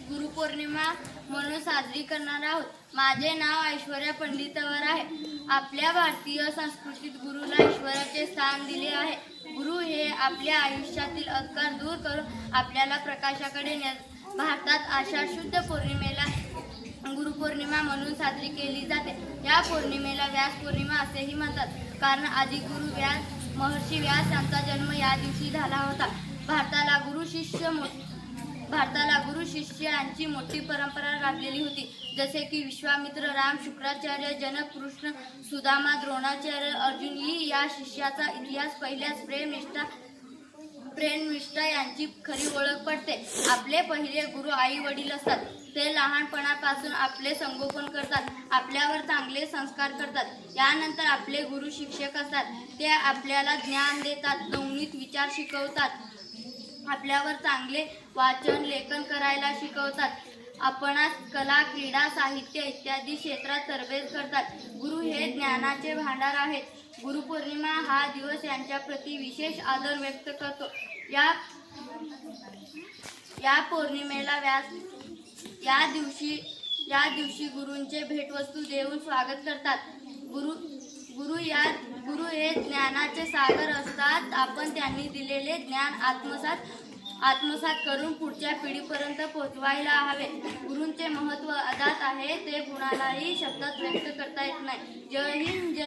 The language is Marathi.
गुरुपौर्णिमा म्हणून साजरी करणार आहोत. माझे नाव ऐश्वर्या पंडितवर आहे. आपल्या भारतीय संस्कृतीत गुरुला ईश्वराचे स्थान दिले आहे. गुरु हे आपल्या आयुष्यातील अंधकार दूर करून आपल्याला प्रकाशाकडे भारतात आषाढ शुद्ध पौर्णिमेला गुरुपौर्णिमा म्हणून साजरी केली जाते. या पौर्णिमेला व्यास पौर्णिमा असेही म्हणतात, कारण आदि गुरु महर्षी व्यास यांचा जन्म या दिवशी झाला होता. भारताला गुरु शिष्य यांची मोठी परंपरा लाभलेली होती. जसे की विश्वामित्र, राम, शुक्राचार्य, जनक, कृष्ण, सुदामा, द्रोणाचार्य, अर्जुन ही या शिष्याचा इतिहास पहिल्याच प्रेमनिष्ठा यांची खरी ओळख पडते. आपले पहिले गुरु आई वडील असतात. ते लहानपणापासून आपले संगोपन करतात, आपल्यावर चांगले संस्कार करतात. यानंतर आपले गुरु शिक्षक असतात. ते आपल्याला ज्ञान देतात, नवनीत विचार शिकवतात, आपल्यावर चांगले वाचन लेखन करायला शिकवतात, आपणास कला, क्रीडा, साहित्य इत्यादी क्षेत्रात तरबेज करतात. गुरु हे ज्ञानाचे भांडार आहेत. गुरुपौर्णिमा हा दिवस यांच्या प्रती विशेष आदर व्यक्त करतो. या पौर्णिमेला या दिवशी गुरूंचे भेटवस्तू देऊन स्वागत करतात. गुरु हे ज्ञानाचे सागर असतात. आपण त्यांनी दिलेले ज्ञान आत्मसात करून पुढच्या पिढीपर्यंत पोहोचवायला हवे. गुरूंचे महत्त्व अदात आहे, ते कुणालाही शब्दात व्यक्त करता येत नाही. जय हिंद.